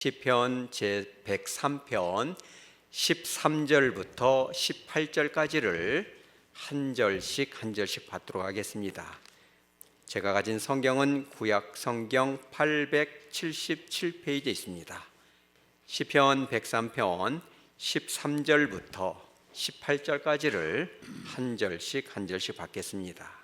시편 제103편 13절부터 18절까지를 한 절씩 받도록 하겠습니다. 제가 가진 성경은 구약 성경 877페이지에 있습니다. 시편 103편 13절부터 18절까지를 한 절씩 받겠습니다.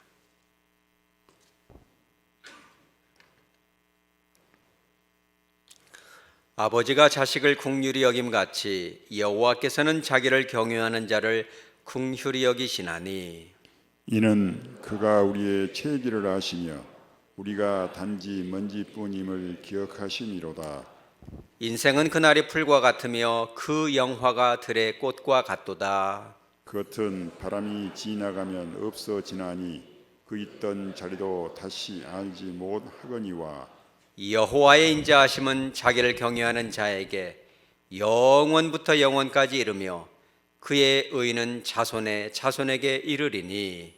아버지가 자식을 긍휼히 여김같이 여호와께서는 자기를 경외하는 자를 긍휼히 여기시나니, 이는 그가 우리의 체질을 아시며 우리가 단지 먼지뿐임을 기억하심이로다. 인생은 그날의 풀과 같으며 그 영화가 들의 꽃과 같도다. 겉은 바람이 지나가면 없어지나니 그 있던 자리도 다시 알지 못하거니와, 여호와의 인자하심은 자기를 경외하는 자에게 영원부터 영원까지 이르며 그의 의는 자손의 자손에게 이르리니,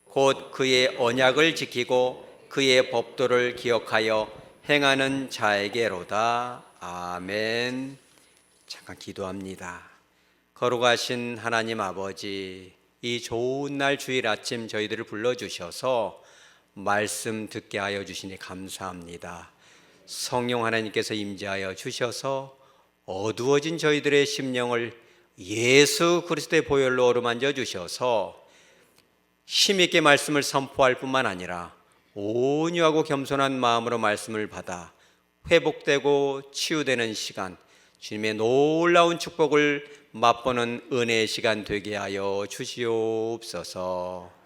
곧 그의 언약을 지키고 그의 법도를 기억하여 행하는 자에게로다. 아멘. 잠깐 기도합니다. 거룩하신 하나님 아버지, 이 좋은 날 주일 아침 저희들을 불러주셔서 말씀 듣게 하여 주시니 감사합니다. 성령 하나님께서 임재하여 주셔서 어두워진 저희들의 심령을 예수 그리스도의 보혈로 어루만져 주셔서 힘있게 말씀을 선포할 뿐만 아니라 온유하고 겸손한 마음으로 말씀을 받아 회복되고 치유되는 시간, 주님의 놀라운 축복을 맛보는 은혜의 시간 되게 하여 주시옵소서.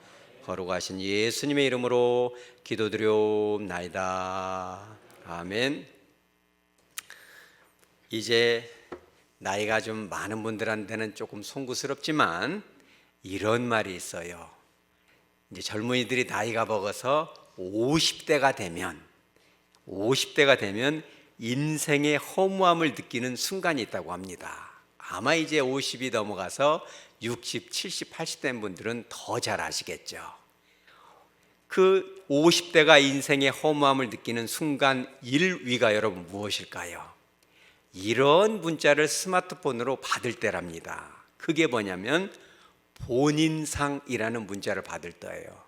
거룩하신 예수님의 이름으로 기도드리옵나이다. 아멘. 이제 나이가 좀 많은 분들한테는 조금 송구스럽지만 이런 말이 있어요. 이제 젊은이들이 나이가 먹어서 50대가 되면 인생의 허무함을 느끼는 순간이 있다고 합니다. 아마 이제 50이 넘어가서 60, 70, 80 된 분들은 더 잘 아시겠죠. 그 50대가 인생의 허무함을 느끼는 순간 1위가 여러분 무엇일까요? 이런 문자를 스마트폰으로 받을 때랍니다. 그게 뭐냐면 본인상이라는 문자를 받을 때예요.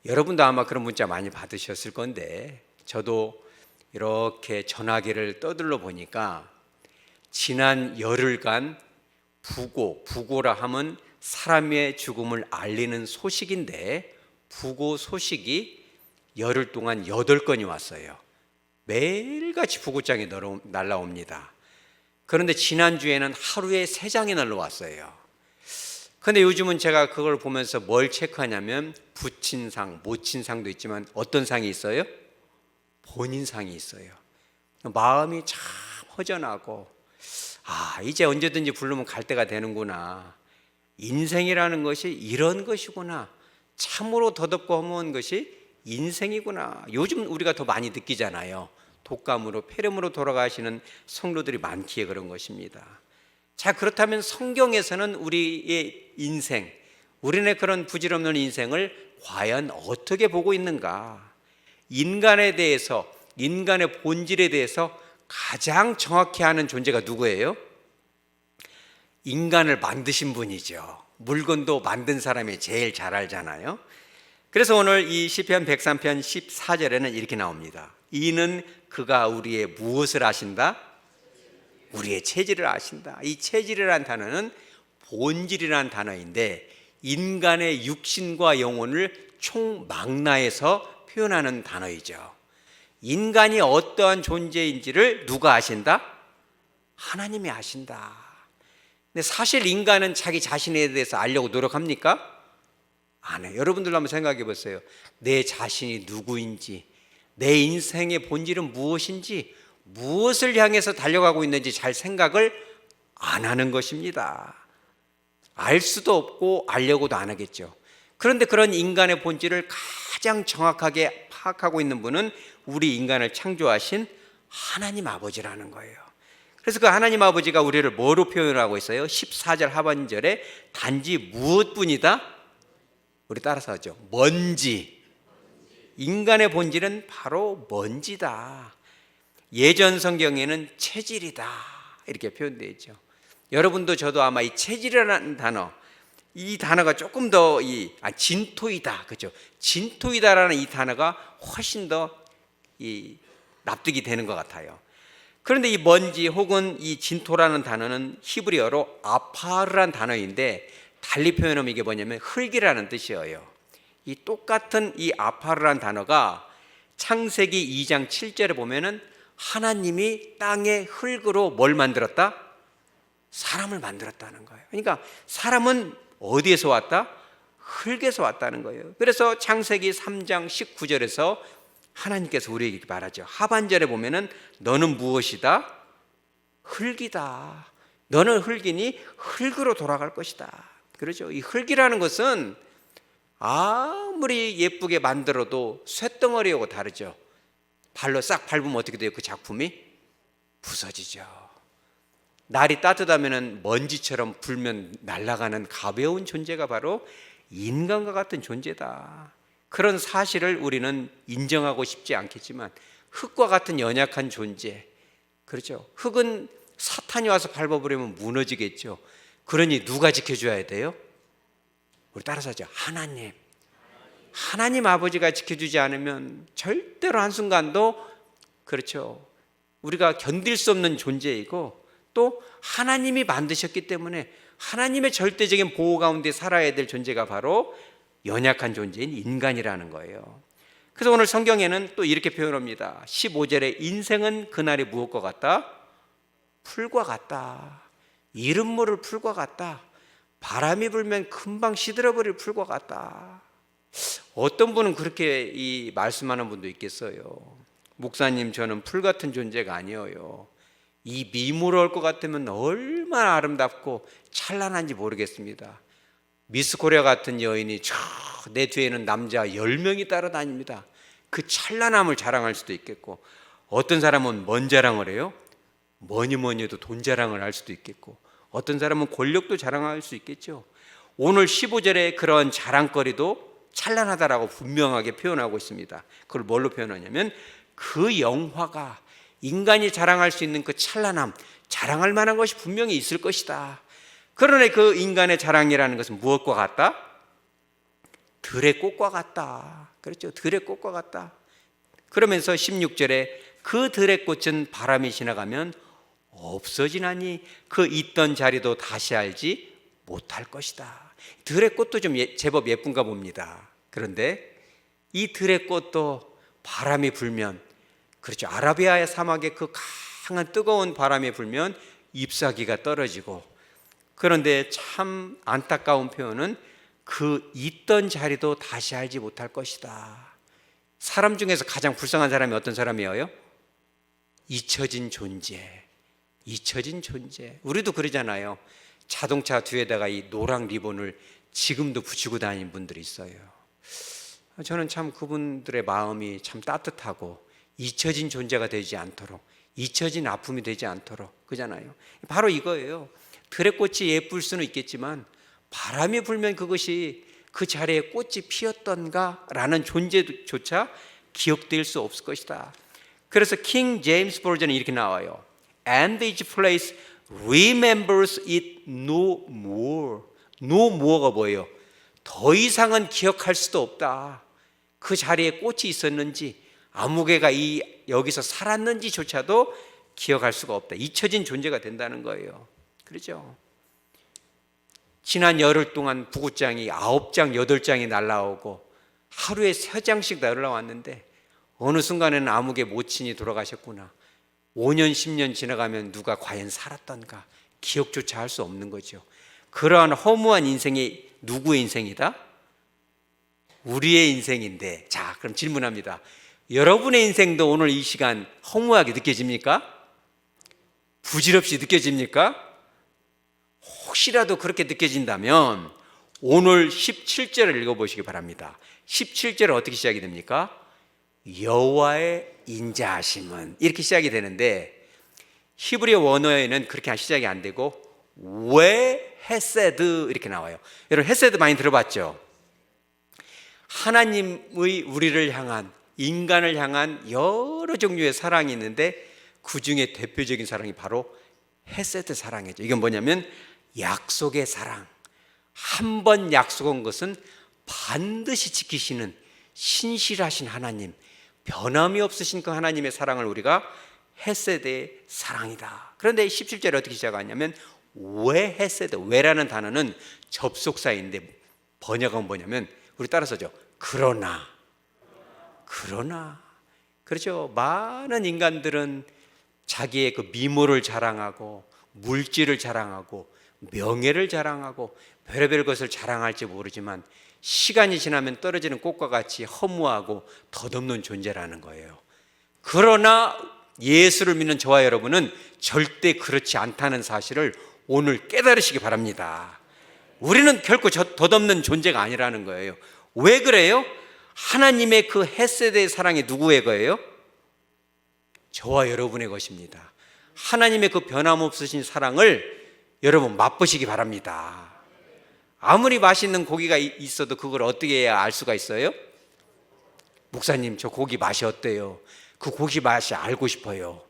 여러분도 아마 그런 문자 많이 받으셨을 건데, 저도 이렇게 전화기를 떠들러 보니까 지난 열흘간 부고라 하면 사람의 죽음을 알리는 소식인데, 부고 소식이 열흘 동안 8건이 왔어요. 매일같이 부고장이 날라옵니다. 그런데 지난주에는 하루에 3장이 날라왔어요. 그런데 요즘은 제가 그걸 보면서 뭘 체크하냐면 부친상, 모친상도 있지만 어떤 상이 있어요? 본인상이 있어요. 마음이 참 허전하고, 이제 언제든지 부르면 갈 때가 되는구나. 인생이라는 것이 이런 것이구나. 참으로 더덥고 허무한 것이 인생이구나. 요즘 우리가 더 많이 느끼잖아요. 독감으로 폐렴으로 돌아가시는 성도들이 많기에 그런 것입니다. 자, 그렇다면 성경에서는 우리의 인생, 우리네 그런 부질없는 인생을 과연 어떻게 보고 있는가? 인간에 대해서, 인간의 본질에 대해서 가장 정확히 아는 존재가 누구예요? 인간을 만드신 분이죠. 물건도 만든 사람이 제일 잘 알잖아요. 그래서 오늘 이 시편 103편 14절에는 이렇게 나옵니다. 이는 그가 우리의 무엇을 아신다? 우리의 체질을 아신다. 이 체질이라는 단어는 본질이라는 단어인데, 인간의 육신과 영혼을 총망라해서 표현하는 단어이죠. 인간이 어떠한 존재인지를 누가 아신다? 하나님이 아신다. 근데 사실 인간은 자기 자신에 대해서 알려고 노력합니까? 안 해요. 여러분들도 한번 생각해 보세요. 내 자신이 누구인지, 내 인생의 본질은 무엇인지, 무엇을 향해서 달려가고 있는지 잘 생각을 안 하는 것입니다. 알 수도 없고 알려고도 안 하겠죠. 그런데 그런 인간의 본질을 가장 정확하게 파악하고 있는 분은 우리 인간을 창조하신 하나님 아버지라는 거예요. 그래서 그 하나님 아버지가 우리를 뭐로 표현하고 있어요? 14절 하반절에 단지 무엇뿐이다? 우리 따라서 하죠. 먼지. 인간의 본질은 바로 먼지다. 예전 성경에는 체질이다 이렇게 표현되어 있죠. 여러분도 저도 아마 이 체질이라는 단어, 이 단어가 조금 더 진토이다, 그죠? 진토이다라는 이 단어가 훨씬 더 납득이 되는 것 같아요. 그런데 이 먼지 혹은 이 진토라는 단어는 히브리어로 아파르란 단어인데 달리 표현하면 이게 뭐냐면 흙이라는 뜻이에요. 이 똑같은 이 아파르란 단어가 창세기 2장 7절에 보면은 하나님이 땅의 흙으로 뭘 만들었다? 사람을 만들었다는 거예요. 그러니까 사람은 어디에서 왔다? 흙에서 왔다는 거예요. 그래서 창세기 3장 19절에서 하나님께서 우리에게 말하죠. 하반절에 보면은 너는 무엇이다? 흙이다. 너는 흙이니 흙으로 돌아갈 것이다. 그렇죠. 이 흙이라는 것은 아무리 예쁘게 만들어도 쇳덩어리하고 다르죠. 발로 싹 밟으면 어떻게 돼요? 그 작품이 부서지죠. 날이 따뜻하면 먼지처럼 불면 날아가는 가벼운 존재가 바로 인간과 같은 존재다. 그런 사실을 우리는 인정하고 싶지 않겠지만 흙과 같은 연약한 존재, 그렇죠. 흙은 사탄이 와서 밟아버리면 무너지겠죠. 그러니 누가 지켜줘야 돼요? 우리 따라서 하죠. 하나님 아버지가 지켜주지 않으면 절대로 한순간도, 그렇죠, 우리가 견딜 수 없는 존재이고, 또 하나님이 만드셨기 때문에 하나님의 절대적인 보호 가운데 살아야 될 존재가 바로 연약한 존재인 인간이라는 거예요. 그래서 오늘 성경에는 또 이렇게 표현합니다. 15절에 인생은 그날이 무엇과 같다? 풀과 같다. 이름 모를 풀과 같다. 바람이 불면 금방 시들어버릴 풀과 같다. 어떤 분은 그렇게 말씀하는 분도 있겠어요. 목사님, 저는 풀 같은 존재가 아니에요. 이 미모를 것 같으면 얼마나 아름답고 찬란한지 모르겠습니다. 미스 코리아 같은 여인이 내 뒤에는 남자 10명이 따라다닙니다. 그 찬란함을 자랑할 수도 있겠고, 어떤 사람은 뭔 자랑을 해요? 뭐니 해도 돈 자랑을 할 수도 있겠고, 어떤 사람은 권력도 자랑할 수 있겠죠. 오늘 15절에 그런 자랑거리도 찬란하다라고 분명하게 표현하고 있습니다. 그걸 뭘로 표현하냐면 그 영화가, 인간이 자랑할 수 있는 그 찬란함, 자랑할 만한 것이 분명히 있을 것이다. 그러나 그 인간의 자랑이라는 것은 무엇과 같다? 들의 꽃과 같다. 그렇죠. 들의 꽃과 같다. 그러면서 16절에 그 들의 꽃은 바람이 지나가면 없어지나니 그 있던 자리도 다시 알지 못할 것이다. 들의 꽃도 좀 제법 예쁜가 봅니다. 그런데 이 들의 꽃도 바람이 불면, 그렇죠, 아라비아의 사막에 그 강한 뜨거운 바람이 불면 잎사귀가 떨어지고, 그런데 참 안타까운 표현은 그 있던 자리도 다시 알지 못할 것이다. 사람 중에서 가장 불쌍한 사람이 어떤 사람이에요? 잊혀진 존재. 잊혀진 존재. 우리도 그러잖아요. 자동차 뒤에다가 이 노랑 리본을 지금도 붙이고 다니는 분들이 있어요. 저는 참 그분들의 마음이 참 따뜻하고, 잊혀진 존재가 되지 않도록, 잊혀진 아픔이 되지 않도록, 그잖아요. 바로 이거예요. 들의 꽃이 예쁠 수는 있겠지만 바람이 불면 그것이 그 자리에 꽃이 피었던가 라는 존재조차 기억될 수 없을 것이다. 그래서 킹 제임스 버전에 이렇게 나와요. And each place remembers it no more. No more가 뭐예요? 더 이상은 기억할 수도 없다. 그 자리에 꽃이 있었는지, 아무개가 여기서 살았는지조차도 기억할 수가 없다. 잊혀진 존재가 된다는 거예요. 그렇죠? 지난 열흘 동안 부굿장이 9장, 8장이 날라오고 하루에 3장씩 날라왔는데 어느 순간에는 아무개 모친이 돌아가셨구나. 5년, 10년 지나가면 누가 과연 살았던가 기억조차 할 수 없는 거죠. 그러한 허무한 인생이 누구의 인생이다? 우리의 인생인데, 자, 그럼 질문합니다. 여러분의 인생도 오늘 이 시간 허무하게 느껴집니까? 부질없이 느껴집니까? 혹시라도 그렇게 느껴진다면 오늘 17절을 읽어보시기 바랍니다. 17절은 어떻게 시작이 됩니까? 여호와의 인자하심은, 이렇게 시작이 되는데 히브리어 원어에는 그렇게 시작이 안 되고 왜 헤세드 이렇게 나와요. 여러분 헤세드 많이 들어봤죠? 하나님의 우리를 향한, 인간을 향한 여러 종류의 사랑이 있는데 그 중에 대표적인 사랑이 바로 헤세드 사랑이죠. 이건 뭐냐면 약속의 사랑. 한 번 약속한 것은 반드시 지키시는 신실하신 하나님, 변함이 없으신 그 하나님의 사랑을 우리가 헤세드의 사랑이다. 그런데 17절에 어떻게 시작하냐면 왜 헤세드, 왜라는 단어는 접속사인데 번역은 뭐냐면 우리 따라서죠. 그러나 그렇죠. 많은 인간들은 자기의 그 미모를 자랑하고 물질을 자랑하고 명예를 자랑하고 별의별 것을 자랑할지 모르지만 시간이 지나면 떨어지는 꽃과 같이 허무하고 덧없는 존재라는 거예요. 그러나 예수를 믿는 저와 여러분은 절대 그렇지 않다는 사실을 오늘 깨달으시기 바랍니다. 우리는 결코 덧없는 존재가 아니라는 거예요. 왜 그래요? 하나님의 그 헤세드의 사랑이 누구의 거예요? 저와 여러분의 것입니다. 하나님의 그 변함없으신 사랑을 여러분 맛보시기 바랍니다. 아무리 맛있는 고기가 있어도 그걸 어떻게 해야 알 수가 있어요? 목사님, 저 고기 맛이 어때요? 그 고기 맛이 알고 싶어요.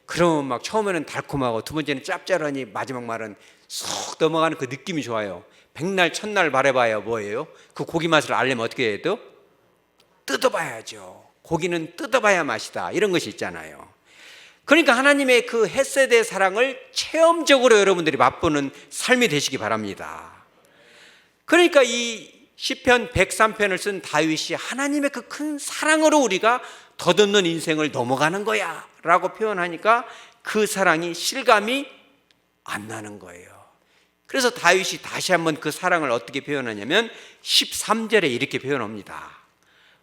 그러면 막 처음에는 달콤하고 두 번째는 짭짤하니 마지막 말은 쏙 넘어가는 그 느낌이 좋아요. 백날 첫날 바래봐야 뭐예요? 그 고기 맛을 알려면 어떻게 해야 돼요? 뜯어봐야죠. 고기는 뜯어봐야 맛이다. 이런 것이 있잖아요. 그러니까 하나님의 그 헤세드의 사랑을 체험적으로 여러분들이 맛보는 삶이 되시기 바랍니다. 그러니까 이 시편 103편을 쓴 다윗이 하나님의 그 큰 사랑으로 우리가 덧없는 인생을 넘어가는 거야 라고 표현하니까 그 사랑이 실감이 안 나는 거예요. 그래서 다윗이 다시 한번 그 사랑을 어떻게 표현하냐면 13절에 이렇게 표현합니다.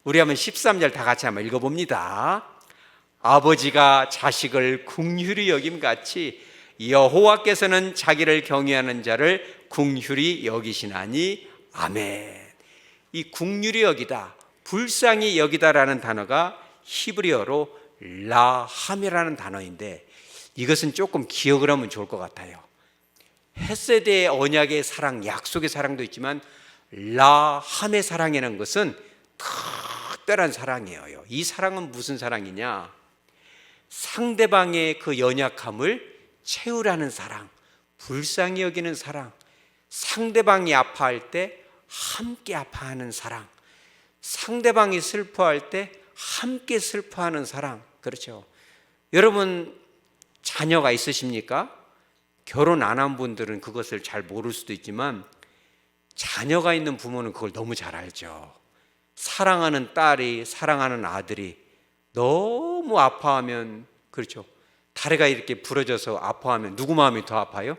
우리 한번 13절 다 같이 한번 읽어봅니다. 아버지가 자식을 긍휼히 여김같이 여호와께서는 자기를 경외하는 자를 긍휼히 여기시나니 아멘. 이 긍휼히 여기다, 불쌍히 여기다라는 단어가 히브리어로 라함이라는 단어인데 이것은 조금 기억을 하면 좋을 것 같아요. 헤세드의 언약의 사랑, 약속의 사랑도 있지만 라함의 사랑이라는 것은 특별한 사랑이에요. 이 사랑은 무슨 사랑이냐? 상대방의 그 연약함을 채우라는 사랑, 불쌍히 여기는 사랑, 상대방이 아파할 때 함께 아파하는 사랑, 상대방이 슬퍼할 때 함께 슬퍼하는 사랑. 그렇죠. 여러분 자녀가 있으십니까? 결혼 안 한 분들은 그것을 잘 모를 수도 있지만 자녀가 있는 부모는 그걸 너무 잘 알죠. 사랑하는 딸이, 사랑하는 아들이 너무 아파하면, 그렇죠, 다리가 이렇게 부러져서 아파하면 누구 마음이 더 아파요?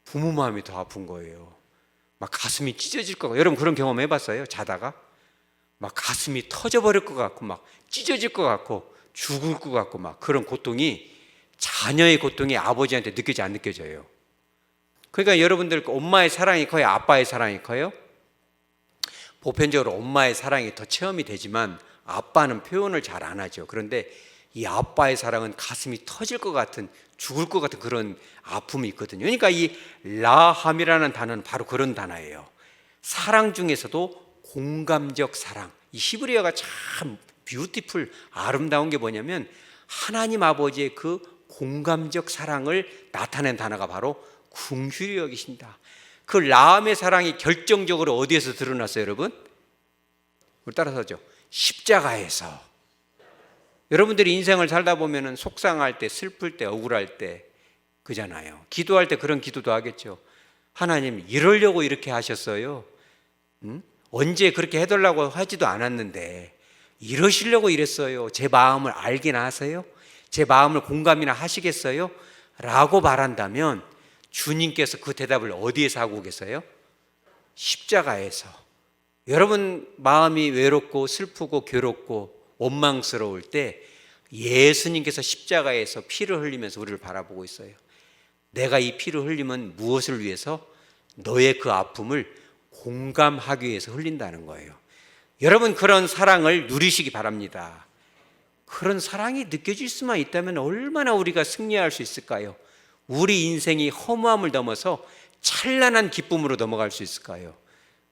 부모 마음이 더 아픈 거예요. 막 가슴이 찢어질 것 같고, 여러분 그런 경험 해봤어요? 자다가 막 가슴이 터져버릴 것 같고 막 찢어질 것 같고 죽을 것 같고 막 그런 고통이, 자녀의 고통이 아버지한테 느껴지 안 느껴져요? 그러니까 여러분들 엄마의 사랑이 커요? 아빠의 사랑이 커요? 보편적으로 엄마의 사랑이 더 체험이 되지만 아빠는 표현을 잘 안 하죠. 그런데 이 아빠의 사랑은 가슴이 터질 것 같은, 죽을 것 같은 그런 아픔이 있거든요. 그러니까 이 라함이라는 단어는 바로 그런 단어예요. 사랑 중에서도 공감적 사랑. 이 히브리어가 참 뷰티풀, 아름다운 게 뭐냐면 하나님 아버지의 그 공감적 사랑을 나타낸 단어가 바로 긍휼히 여기신다. 그 라함의 사랑이 결정적으로 어디에서 드러났어요, 여러분? 우리 따라서죠. 십자가에서. 여러분들이 인생을 살다 보면은 속상할 때, 슬플 때, 억울할 때 그잖아요. 기도할 때 그런 기도도 하겠죠. 하나님, 이러려고 이렇게 하셨어요? 언제 그렇게 해달라고 하지도 않았는데 이러시려고 이랬어요. 제 마음을 알긴 하세요? 제 마음을 공감이나 하시겠어요? 라고 말한다면 주님께서 그 대답을 어디에서 하고 계세요? 십자가에서. 여러분 마음이 외롭고 슬프고 괴롭고 원망스러울 때 예수님께서 십자가에서 피를 흘리면서 우리를 바라보고 있어요. 내가 이 피를 흘리면 무엇을 위해서? 너의 그 아픔을 공감하기 위해서 흘린다는 거예요. 여러분 그런 사랑을 누리시기 바랍니다. 그런 사랑이 느껴질 수만 있다면 얼마나 우리가 승리할 수 있을까요? 우리 인생이 허무함을 넘어서 찬란한 기쁨으로 넘어갈 수 있을까요?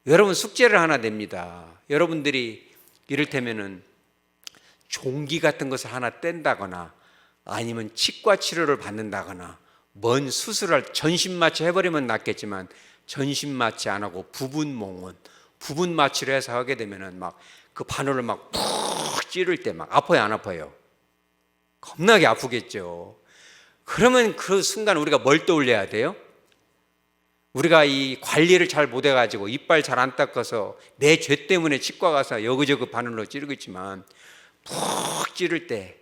여러분 숙제를 하나 냅니다. 여러분들이 이를테면은 종기 같은 것을 하나 뗀다거나 아니면 치과 치료를 받는다거나 먼 수술을 전신마취 해버리면 낫겠지만 전신마취 안 하고 부분몽원, 부분마취를 해서 하게 되면은 막 그 바늘을 막 푹 찌를 때 막 아파요, 안 아파요? 겁나게 아프겠죠. 그러면 그 순간 우리가 뭘 떠올려야 돼요? 우리가 이 관리를 잘 못해가지고 이빨 잘 안 닦아서 내 죄 때문에 치과 가서 여기저기 바늘로 찌르고 있지만 푹 찌를 때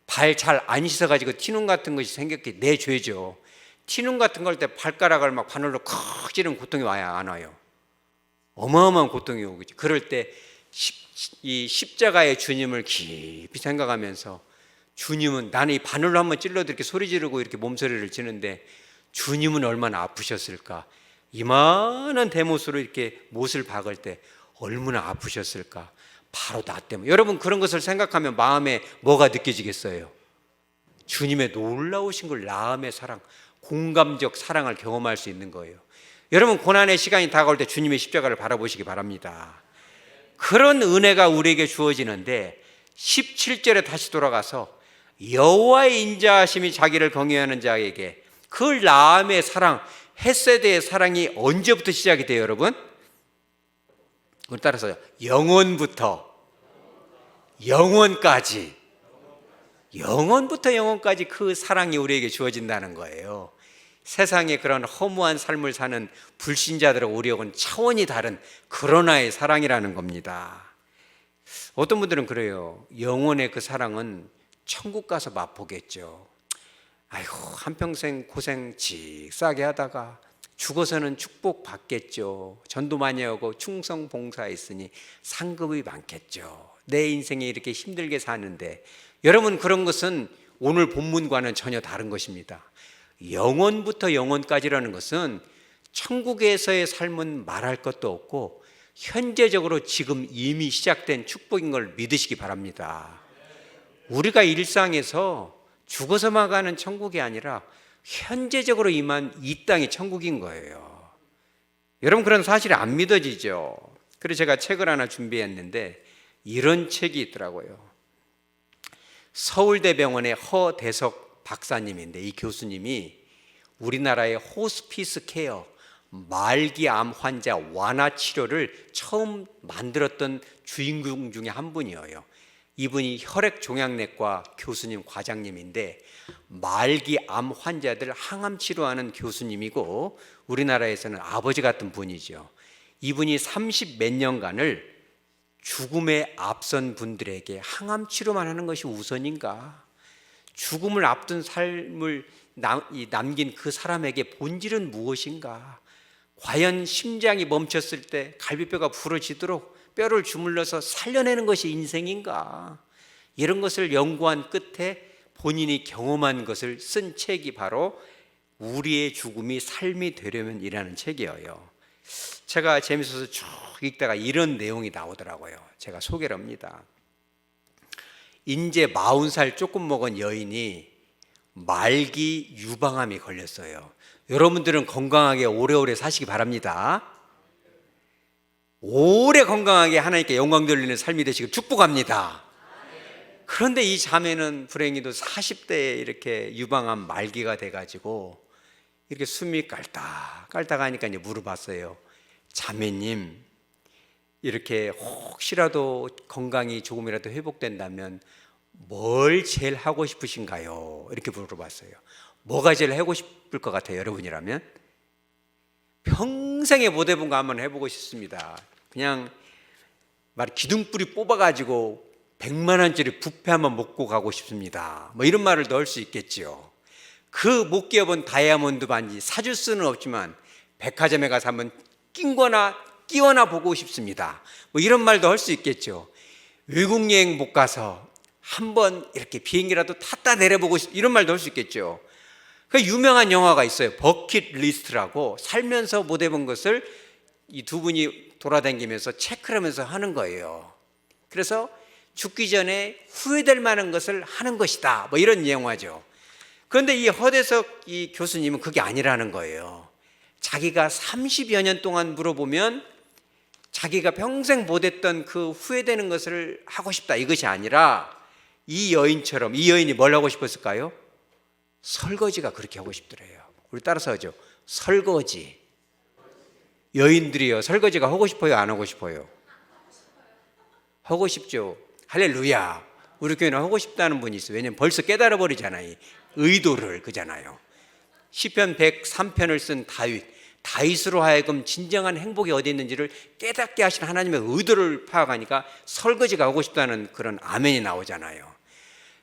발 잘 안 씻어가지고 티눈 같은 것이 생겼기 내 죄죠. 티눈 같은 걸 때 발가락을 막 바늘로 콕 찌르면 고통이 와요, 안 와요? 어마어마한 고통이 오겠죠. 그럴 때 이 십자가의 주님을 깊이 생각하면서 주님은 나는 이 바늘로 한번 찔러도 이렇게 소리 지르고 이렇게 몸소리를 지는데 주님은 얼마나 아프셨을까? 이만한 대못으로 이렇게 못을 박을 때 얼마나 아프셨을까? 바로 나 때문에. 여러분 그런 것을 생각하면 마음에 뭐가 느껴지겠어요? 주님의 놀라우신 걸 나음의 사랑, 공감적 사랑을 경험할 수 있는 거예요. 여러분 고난의 시간이 다가올 때 주님의 십자가를 바라보시기 바랍니다. 그런 은혜가 우리에게 주어지는데 17절에 다시 돌아가서 여호와의 인자하심이 자기를 경외하는 자에게 그 나음의 사랑, 헤세드의 사랑이 언제부터 시작이 돼요, 여러분? 그걸 따라서 영원부터 영원까지, 영원부터 영원까지 그 사랑이 우리에게 주어진다는 거예요. 세상에 그런 허무한 삶을 사는 불신자들하고 우리하고는 차원이 다른 그러나의 사랑이라는 겁니다. 어떤 분들은 그래요. 영원의 그 사랑은 천국 가서 맛보겠죠. 아이고 한평생 고생 직싸게 하다가 죽어서는 축복 받겠죠. 전도 많이 하고 충성 봉사했으니 상급이 많겠죠. 내 인생에 이렇게 힘들게 사는데, 여러분 그런 것은 오늘 본문과는 전혀 다른 것입니다. 영원부터 영원까지라는 것은 천국에서의 삶은 말할 것도 없고 현재적으로 지금 이미 시작된 축복인 걸 믿으시기 바랍니다. 우리가 일상에서 죽어서만 가는 천국이 아니라 현재적으로 임한 이 땅이 천국인 거예요. 여러분 그런 사실이 안 믿어지죠. 그래서 제가 책을 하나 준비했는데 이런 책이 있더라고요. 서울대병원의 허대석 박사님인데 이 교수님이 우리나라의 호스피스 케어, 말기 암 환자 완화 치료를 처음 만들었던 주인공 중에 한 분이에요. 이분이 혈액종양내과 교수님 과장님인데 말기 암 환자들 항암 치료하는 교수님이고 우리나라에서는 아버지 같은 분이죠. 이분이 30 몇 년간을 죽음에 앞선 분들에게 항암 치료만 하는 것이 우선인가? 죽음을 앞둔 삶을 남긴 그 사람에게 본질은 무엇인가? 과연 심장이 멈췄을 때 갈비뼈가 부러지도록 뼈를 주물러서 살려내는 것이 인생인가? 이런 것을 연구한 끝에 본인이 경험한 것을 쓴 책이 바로 우리의 죽음이 삶이 되려면이라는 책이에요. 제가 재밌어서 쭉 읽다가 이런 내용이 나오더라고요. 제가 소개를 합니다. 이제 40살 조금 먹은 여인이 말기 유방암이 걸렸어요. 여러분들은 건강하게 오래오래 사시기 바랍니다. 오래 건강하게 하나님께 영광 돌리는 삶이 되시길 축복합니다. 그런데 이 자매는 불행히도 40대에 이렇게 유방암 말기가 돼가지고 이렇게 숨이 깔딱 하니까 이제 물어봤어요. 자매님, 이렇게 혹시라도 건강이 조금이라도 회복된다면 뭘 제일 하고 싶으신가요? 이렇게 물어봤어요. 뭐가 제일 하고 싶을 것 같아요, 여러분이라면? 평생에 못 해본 거 한번 해보고 싶습니다. 그냥 기둥뿌리 뽑아가지고 100만 원짜리 뷔페 한번 먹고 가고 싶습니다. 뭐 이런 말을 넣을 수 있겠죠. 그 못 끼워본 다이아몬드 반지 사줄 수는 없지만 백화점에 가서 한번 끼워나 보고 싶습니다. 뭐 이런 말도 할 수 있겠죠. 외국 여행 못 가서 한번 이렇게 비행기라도 탔다 내려보고 싶, 이런 말도 할 수 있겠죠. 그 유명한 영화가 있어요. 버킷 리스트라고 살면서 못 해본 것을 이 두 분이 돌아다니면서 체크를 하면서 하는 거예요. 그래서 죽기 전에 후회될 만한 것을 하는 것이다. 뭐 이런 영화죠. 그런데 이 허대석 이 교수님은 그게 아니라는 거예요. 자기가 30여 년 동안 물어보면 자기가 평생 못했던 그 후회되는 것을 하고 싶다 이것이 아니라 이 여인처럼, 이 여인이 뭘 하고 싶었을까요? 설거지가 그렇게 하고 싶더래요. 우리 따라서 하죠. 설거지. 여인들이요, 설거지가 하고 싶어요, 안 하고 싶어요? 하고 싶죠. 할렐루야. 우리 교회는 하고 싶다는 분이 있어요. 왜냐면 벌써 깨달아 버리잖아요. 의도를. 그잖아요. 시편 103편을 쓴 다윗으로 하여금 진정한 행복이 어디 있는지를 깨닫게 하신 하나님의 의도를 파악하니까 설거지가 하고 싶다는 그런 아멘이 나오잖아요.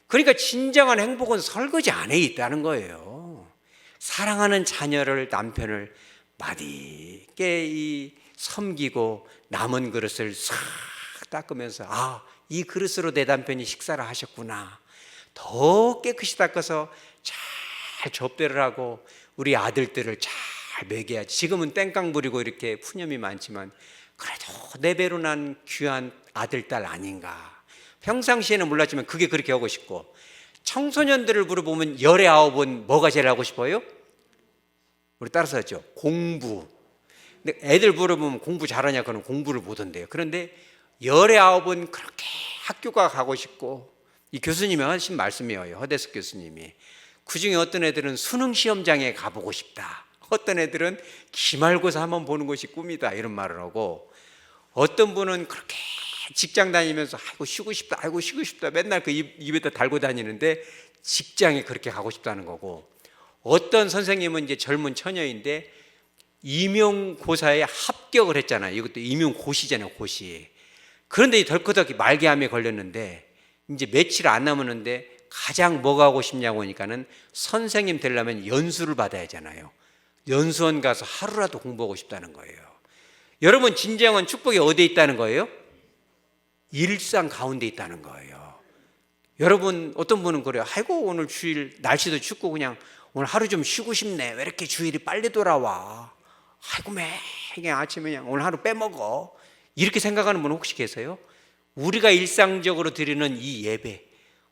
그러니까 진정한 행복은 설거지 안에 있다는 거예요. 사랑하는 자녀를, 남편을 맛있게 섬기고 남은 그릇을 싹 닦으면서 이 그릇으로 내 남편이 식사를 하셨구나. 더 깨끗이 닦아서 잘 접대를 하고 우리 아들들을 잘 먹여야지. 지금은 땡깡 부리고 이렇게 푸념이 많지만 그래도 내 배로 난 귀한 아들, 딸 아닌가. 평상시에는 몰랐지만 그게 그렇게 하고 싶고, 청소년들을 물어보면 19은 뭐가 제일 하고 싶어요? 우리 따라서 하죠. 공부. 근데 애들 물어보면 공부 잘하냐? 그러면 공부를 못 한대요. 그런데 19은 그렇게 학교가 가고 싶고, 이 교수님이 하신 말씀이에요. 허대숙 교수님이. 그중에 어떤 애들은 수능 시험장에 가보고 싶다. 어떤 애들은 기말고사 한번 보는 것이 꿈이다. 이런 말을 하고, 어떤 분은 그렇게 직장 다니면서 아이고 쉬고 싶다. 맨날 그 입에다 달고 다니는데 직장에 그렇게 가고 싶다는 거고, 어떤 선생님은 이제 젊은 처녀인데 임용고사에 합격을 했잖아요. 이것도 임용고시잖아요, 고시. 그런데 덜커덕이 말기암에 걸렸는데 이제 며칠 안 남았는데 가장 뭐가 하고 싶냐고 하니까는 선생님 되려면 연수를 받아야 하잖아요. 연수원 가서 하루라도 공부하고 싶다는 거예요. 여러분, 진정한 축복이 어디에 있다는 거예요? 일상 가운데 있다는 거예요. 여러분, 어떤 분은 그래요. 아이고 오늘 주일 날씨도 춥고 그냥 오늘 하루 좀 쉬고 싶네. 왜 이렇게 주일이 빨리 돌아와? 아이고 매일 아침에 그냥 오늘 하루 빼먹어. 이렇게 생각하는 분 혹시 계세요? 우리가 일상적으로 드리는 이 예배,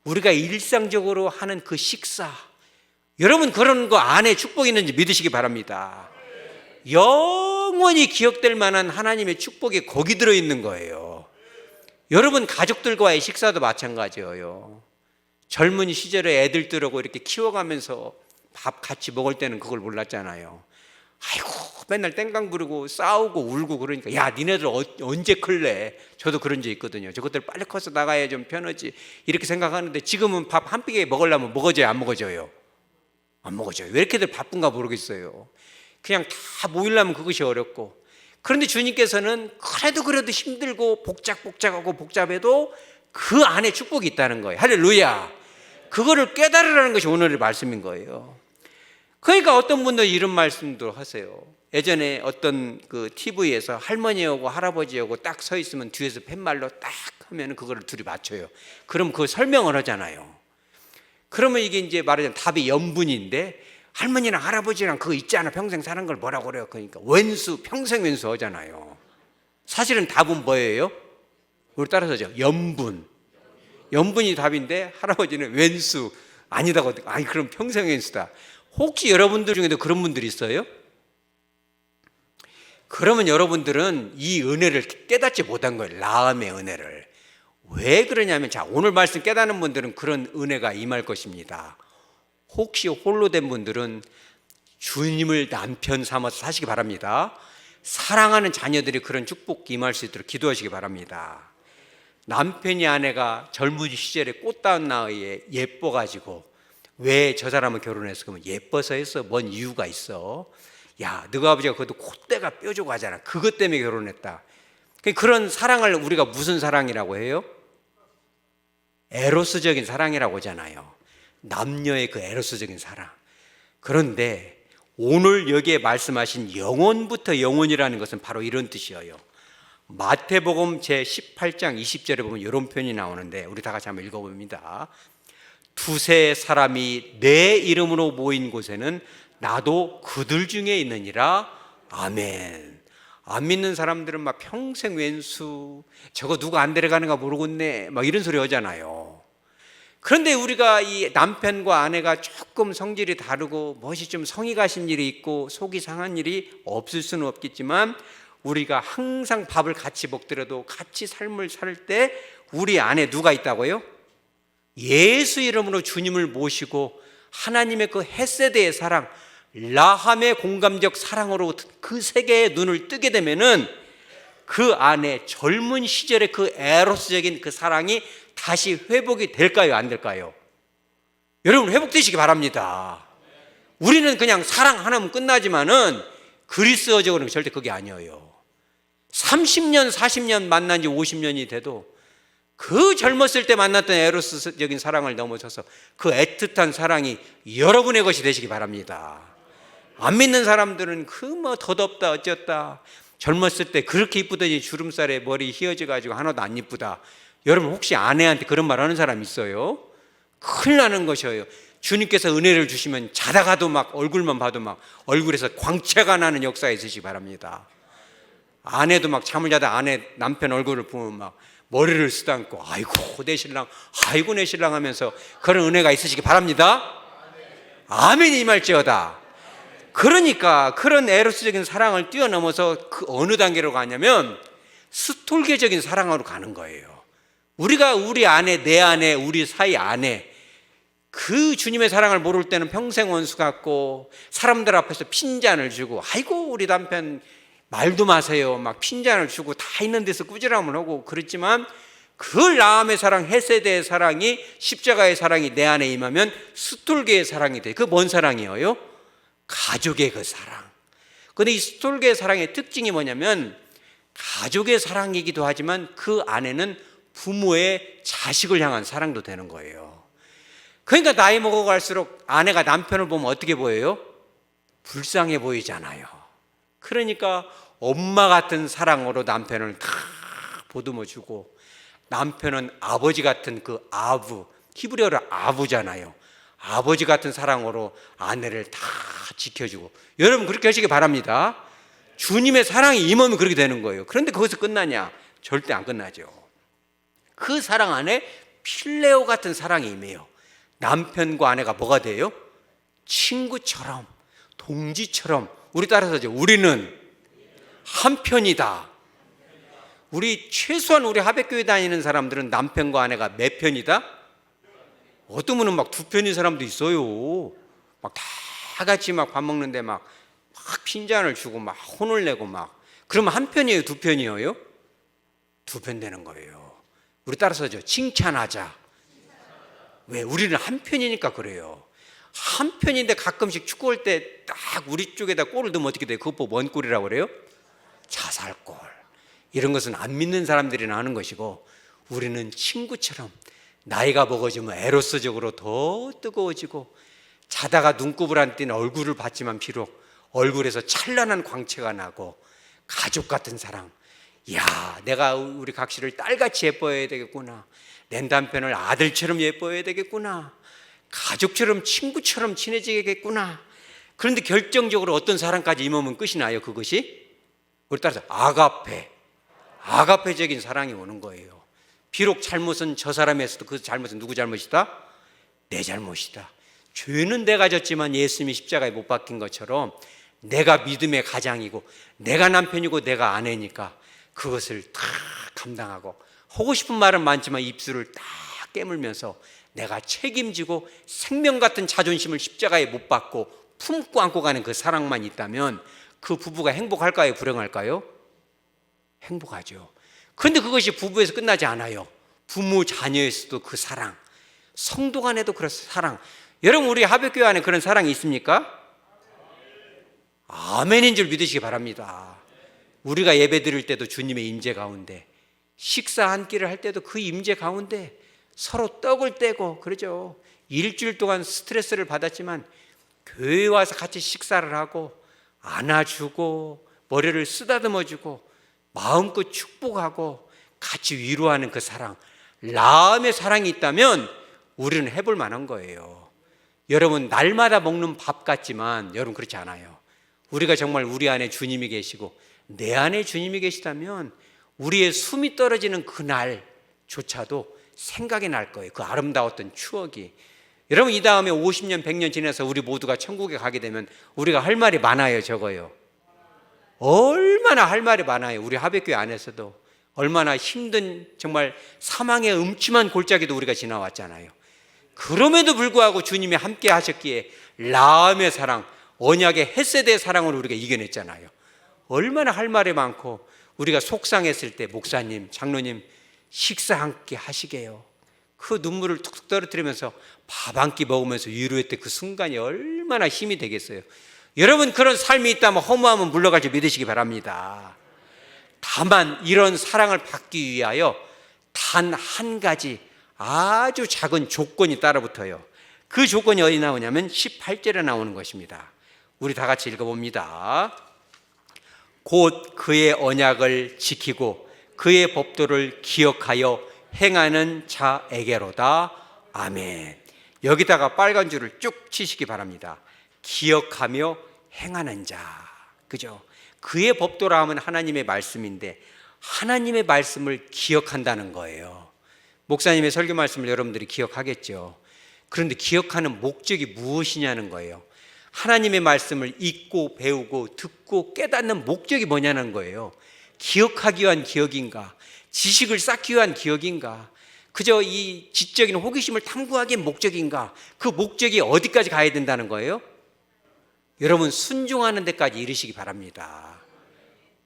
우리가 일상적으로 하는 그 식사, 여러분 그런 거 안에 축복이 있는지 믿으시기 바랍니다. 영원히 기억될 만한 하나님의 축복이 거기 들어있는 거예요. 여러분 가족들과의 식사도 마찬가지예요. 젊은 시절에 애들들하고 이렇게 키워가면서 밥 같이 먹을 때는 그걸 몰랐잖아요. 아이고 맨날 땡깡 부르고 싸우고 울고 그러니까 야 니네들 언제 클래? 저도 그런 적 있거든요. 저것들 빨리 커서 나가야 좀 편하지 이렇게 생각하는데, 지금은 밥 한 끼에 먹으려면 먹어져요, 안 먹어져요? 안 먹어져요. 왜 이렇게들 바쁜가 모르겠어요. 그냥 다 모이려면 그것이 어렵고. 그런데 주님께서는 그래도 힘들고 복잡하고 복잡해도 그 안에 축복이 있다는 거예요. 할렐루야. 그거를 깨달으라는 것이 오늘의 말씀인 거예요. 그러니까 어떤 분들 이런 말씀도 하세요. 예전에 어떤 그 TV에서 할머니하고 할아버지하고 딱 서 있으면 뒤에서 팻말로 딱 하면 그거를 둘이 맞춰요. 그럼 그거 설명을 하잖아요. 그러면 이게 이제 말하자면 답이 연분인데, 할머니랑 할아버지랑 그거 있잖아 평생 사는 걸 뭐라고 그래요? 그러니까 왼수, 평생 왼수 하잖아요. 사실은 답은 뭐예요? 우리 따라서죠. 연분이 답인데 할아버지는 왼수 아니다고. 아니 그럼 평생 왼수다. 혹시 여러분들 중에도 그런 분들이 있어요? 그러면 여러분들은 이 은혜를 깨닫지 못한 거예요. 라함의 은혜를. 왜 그러냐면, 자, 오늘 말씀 깨닫는 분들은 그런 은혜가 임할 것입니다. 혹시 홀로 된 분들은 주님을 남편 삼아서 사시기 바랍니다. 사랑하는 자녀들이 그런 축복 임할 수 있도록 기도하시기 바랍니다. 남편이 아내가 젊은 시절에 꽃다운 나이에 예뻐가지고, 왜 저 사람은 결혼했어? 그러면 예뻐서 했어. 뭔 이유가 있어? 야, 너가 아버지가 그것도 콧대가 뾰족하고 하잖아. 그것 때문에 결혼했다. 그런 사랑을 우리가 무슨 사랑이라고 해요? 에로스적인 사랑이라고 하잖아요. 남녀의 그 에로스적인 사랑. 그런데 오늘 여기에 말씀하신 영원부터 영원이라는 것은 바로 이런 뜻이에요. 마태복음 제18장 20절에 보면 이런 표현이 나오는데, 우리 다 같이 한번 읽어봅니다. 두세 사람이 내 이름으로 모인 곳에는 나도 그들 중에 있느니라. 아멘. 안 믿는 사람들은 막 평생 왼수, 저거 누가 안 데려가는가 모르겠네, 막 이런 소리 하잖아요. 그런데 우리가 이 남편과 아내가 조금 성질이 다르고 멋이 좀 성이 가신 일이 있고 속이 상한 일이 없을 수는 없겠지만, 우리가 항상 밥을 같이 먹더라도 같이 삶을 살 때 우리 안에 누가 있다고요? 예수 이름으로 주님을 모시고 하나님의 그 헤세드의 사랑, 라함의 공감적 사랑으로 그 세계의 눈을 뜨게 되면은 그 안에 젊은 시절의 그 에로스적인 그 사랑이 다시 회복이 될까요? 안 될까요? 여러분 회복되시기 바랍니다. 우리는 그냥 사랑 하나면 끝나지만은 그리스어적으로는 절대 그게 아니에요. 30년, 40년 만난 지 50년이 돼도 그 젊었을 때 만났던 에로스적인 사랑을 넘어서서 그 애틋한 사랑이 여러분의 것이 되시기 바랍니다. 안 믿는 사람들은 그 뭐 덧없다 어쩌다, 젊었을 때 그렇게 이쁘더니 주름살에 머리 휘어져 가지고 하나도 안 이쁘다. 여러분 혹시 아내한테 그런 말 하는 사람 있어요? 큰일 나는 것이에요. 주님께서 은혜를 주시면 자다가도 막 얼굴만 봐도 막 얼굴에서 광채가 나는 역사에 있으시기 바랍니다. 아내도 막 잠을 자다 남편 얼굴을 보면 막 머리를 쓰다듬고 아이고 내 신랑, 아이고 내 신랑 하면서 그런 은혜가 있으시기 바랍니다. 아멘이 임할지어다. 그러니까 그런 에로스적인 사랑을 뛰어넘어서 그 어느 단계로 가냐면 스톨게적인 사랑으로 가는 거예요. 우리가 우리 안에, 내 안에, 우리 사이 안에 그 주님의 사랑을 모를 때는 평생 원수 같고 사람들 앞에서 핀잔을 주고 아이고 우리 남편 말도 마세요 막 핀잔을 주고 다 있는 데서 꾸지람을 하고 그랬지만 그 라함의 사랑, 헤세드의 사랑이, 십자가의 사랑이 내 안에 임하면 스톨게의 사랑이 돼. 그 뭔 사랑이에요? 가족의 그 사랑. 근데 이 스톨게의 사랑의 특징이 뭐냐면 가족의 사랑이기도 하지만 그 안에는 부모의 자식을 향한 사랑도 되는 거예요. 그러니까 나이 먹어갈수록 아내가 남편을 보면 어떻게 보여요? 불쌍해 보이잖아요. 그러니까 엄마 같은 사랑으로 남편을 다 보듬어주고, 남편은 아버지 같은 그 아부, 히브리어로 아부잖아요. 아버지 같은 사랑으로 아내를 다 지켜주고. 여러분 그렇게 하시기 바랍니다. 주님의 사랑이 임하면 그렇게 되는 거예요. 그런데 거기서 끝나냐? 절대 안 끝나죠. 그 사랑 안에 필레오 같은 사랑이 임해요. 남편과 아내가 뭐가 돼요? 친구처럼, 동지처럼. 우리 따라서죠. 우리는 한편이다. 우리 최소한 우리 하백교회 다니는 사람들은 남편과 아내가 몇 편이다? 어떤 분은 막 두 편인 사람도 있어요. 막 다 같이 막 밥 먹는데 막 핀잔을 주고 막 혼을 내고 막. 그러면 한 편이에요? 두 편이에요? 두 편 되는 거예요. 우리 따라서죠. 칭찬하자. 왜? 우리는 한 편이니까 그래요. 한 편인데 가끔씩 축구 할 때 딱 우리 쪽에다 골을 넣으면 어떻게 돼요? 그거 보고 뭔 골이라고 그래요? 자살골. 이런 것은 안 믿는 사람들이나 하는 것이고, 우리는 친구처럼 나이가 먹어지면 에로스적으로 더 뜨거워지고, 자다가 눈곱을 안 띄는 얼굴을 봤지만 비록 얼굴에서 찬란한 광채가 나고, 가족 같은 사랑. 야, 내가 우리 각시를 딸같이 예뻐해야 되겠구나. 내 남편을 아들처럼 예뻐해야 되겠구나. 가족처럼, 친구처럼 친해지겠구나. 그런데 결정적으로 어떤 사랑까지 임하면 끝이 나요. 그것이 우리 따라서 아가페적인 사랑이 오는 거예요. 비록 잘못은 저 사람에서도 그 잘못은 누구 잘못이다? 내 잘못이다. 죄는 내가 졌지만 예수님이 십자가에 못 박힌 것처럼 내가 믿음의 가장이고 내가 남편이고 내가 아내니까 그것을 다 감당하고, 하고 싶은 말은 많지만 입술을 딱 깨물면서 내가 책임지고 생명 같은 자존심을 십자가에 못 박고 품고 안고 가는 그 사랑만 있다면 그 부부가 행복할까요? 불행할까요? 행복하죠. 그런데 그것이 부부에서 끝나지 않아요. 부모 자녀에서도 그 사랑, 성도 간에도 그런 사랑. 여러분 우리 하백교회 안에 그런 사랑이 있습니까? 아멘인 줄 믿으시기 바랍니다. 우리가 예배 드릴 때도 주님의 임재 가운데, 식사 한 끼를 할 때도 그 임재 가운데 서로 떡을 떼고 그러죠. 일주일 동안 스트레스를 받았지만 교회에 와서 같이 식사를 하고 안아주고 머리를 쓰다듬어주고 마음껏 축복하고 같이 위로하는 그 사랑, 라함의 사랑이 있다면 우리는 해볼 만한 거예요. 여러분 날마다 먹는 밥 같지만 여러분 그렇지 않아요. 우리가 정말 우리 안에 주님이 계시고 내 안에 주님이 계시다면 우리의 숨이 떨어지는 그날조차도 생각이 날 거예요. 그 아름다웠던 추억이. 여러분 이 다음에 50년 100년 지나서 우리 모두가 천국에 가게 되면 우리가 할 말이 많아요. 적어요? 얼마나 할 말이 많아요. 우리 하백교회 안에서도 얼마나 힘든 정말 사망의 음침한 골짜기도 우리가 지나왔잖아요. 그럼에도 불구하고 주님이 함께 하셨기에 라함의 사랑, 언약의 헷세대의 사랑을 우리가 이겨냈잖아요. 얼마나 할 말이 많고 우리가 속상했을 때 목사님, 장로님 식사 함께 하시게요. 그 눈물을 툭툭 떨어뜨리면서 밥 한 끼 먹으면서 위로했던 그 순간이 얼마나 힘이 되겠어요. 여러분 그런 삶이 있다면 허무함은 물러갈 줄 믿으시기 바랍니다. 다만 이런 사랑을 받기 위하여 단 한 가지 아주 작은 조건이 따라붙어요. 그 조건이 어디 나오냐면 18절에 나오는 것입니다. 우리 다 같이 읽어봅니다. 곧 그의 언약을 지키고 그의 법도를 기억하여 행하는 자에게로다. 아멘. 여기다가 빨간 줄을 쭉 치시기 바랍니다. 기억하며 행하는 자. 그죠? 그의 법도라 하면 하나님의 말씀인데 하나님의 말씀을 기억한다는 거예요. 목사님의 설교 말씀을 여러분들이 기억하겠죠. 그런데 기억하는 목적이 무엇이냐는 거예요. 하나님의 말씀을 읽고 배우고 듣고 깨닫는 목적이 뭐냐는 거예요. 기억하기 위한 기억인가? 지식을 쌓기 위한 기억인가? 그저 이 지적인 호기심을 탐구하기 위한 목적인가? 그 목적이 어디까지 가야 된다는 거예요? 여러분 순종하는 데까지 이르시기 바랍니다.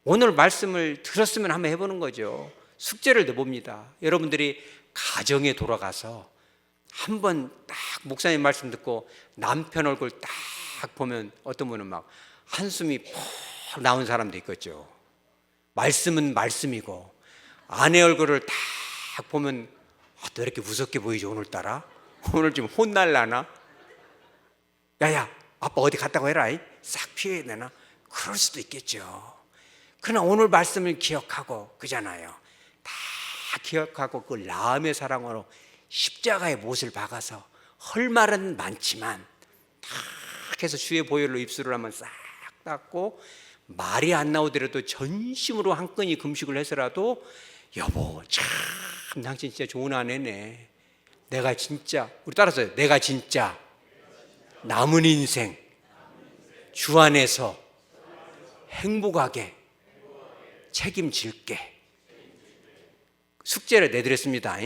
오늘 말씀을 들었으면 한번 해보는 거죠. 숙제를 내봅니다. 여러분들이 가정에 돌아가서 한번 딱 목사님 말씀 듣고 남편 얼굴 딱 보면 어떤 분은 막 한숨이 푹 나온 사람도 있겠죠. 말씀은 말씀이고 아내 얼굴을 딱 보면 너 이렇게 무섭게 보이지 오늘따라? 오늘 좀 혼날라나? 야야 아빠 어디 갔다고 해라 싹 피해야 되나? 그럴 수도 있겠죠. 그러나 오늘 말씀을 기억하고 그잖아요. 다 기억하고 그 라함의 사랑으로 십자가의 못을 박아서 헐 말은 많지만 딱 해서 주의 보혈로 입술을 한번 싹 닦고 말이 안 나오더라도 전심으로 한 건이 금식을 해서라도 여보 참 당신 진짜 좋은 아내네. 내가 진짜 우리 따라서요. 내가 진짜 남은 인생 주 안에서 행복하게 책임질게. 숙제를 내드렸습니다.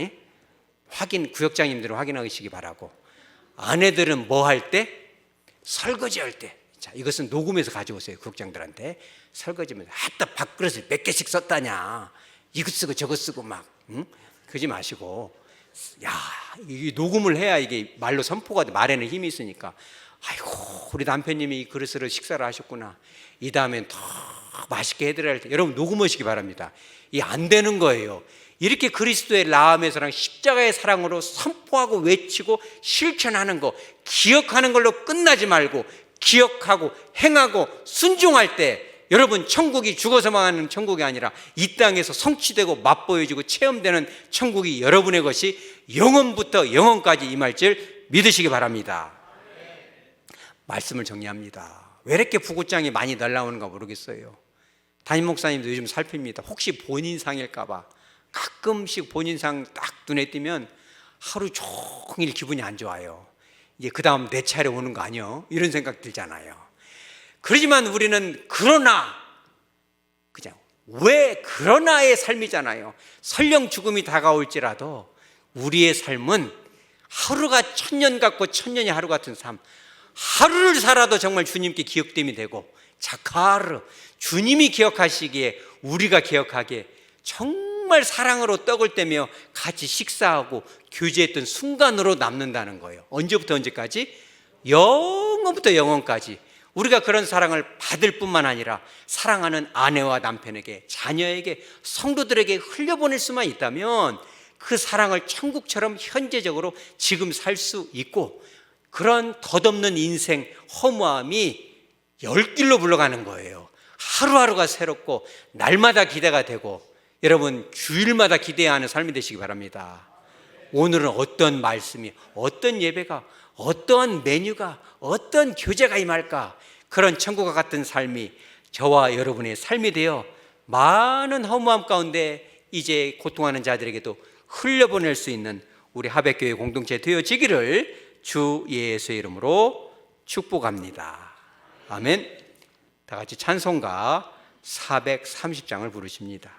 확인 구역장님들은 확인하시기 바라고. 아내들은 뭐 할 때? 설거지 할 때. 자, 이것은 녹음해서 가져오세요. 구역장들한테. 설거지면 하다 밥그릇을 몇 개씩 썼다냐. 이것 쓰고 저것 쓰고 막 그러지 마시고 야, 이 녹음을 해야 이게 말로 선포가 돼. 말에는 힘이 있으니까. 아이고 우리 남편님이 이 그릇으로 식사를 하셨구나. 이 다음엔 더 맛있게 해드려야 할 때 여러분 녹음하시기 바랍니다. 이 안 되는 거예요. 이렇게 그리스도의 라함의 사랑, 십자가의 사랑으로 선포하고 외치고 실천하는 거, 기억하는 걸로 끝나지 말고 기억하고 행하고 순종할 때 여러분 천국이 죽어서 망하는 천국이 아니라 이 땅에서 성취되고 맛보여지고 체험되는 천국이 여러분의 것이 영원부터 영원까지 임할 줄 믿으시기 바랍니다. 말씀을 정리합니다. 왜 이렇게 부고장이 많이 날라오는가 모르겠어요. 담임 목사님도 요즘 살핍니다. 혹시 본인상일까 봐 가끔씩 본인상 딱 눈에 띄면 하루 종일 기분이 안 좋아요. 이제 그 다음 내 차례 오는 거 아니요? 이런 생각 들잖아요. 그러지만 우리는 그러나 그냥 왜 그러나의 삶이잖아요. 설령 죽음이 다가올지라도 우리의 삶은 하루가 천년 같고 천년이 하루 같은 삶. 하루를 살아도 정말 주님께 기억됨이 되고 자카르 주님이 기억하시기에 우리가 기억하기에 정말 사랑으로 떡을 떼며 같이 식사하고 교제했던 순간으로 남는다는 거예요. 언제부터 언제까지? 영원부터 영원까지 우리가 그런 사랑을 받을 뿐만 아니라 사랑하는 아내와 남편에게 자녀에게 성도들에게 흘려보낼 수만 있다면 그 사랑을 천국처럼 현재적으로 지금 살 수 있고 그런 덧없는 인생 허무함이 열길로 불러가는 거예요. 하루하루가 새롭고 날마다 기대가 되고 여러분 주일마다 기대해야 하는 삶이 되시기 바랍니다. 오늘은 어떤 말씀이 어떤 예배가 어떠한 메뉴가 어떤 교제가 임할까 그런 천국과 같은 삶이 저와 여러분의 삶이 되어 많은 허무함 가운데 이제 고통하는 자들에게도 흘려보낼 수 있는 우리 하백교회 공동체 되어지기를 주 예수의 이름으로 축복합니다. 아멘. 다 같이 찬송가 430장을 부르십니다.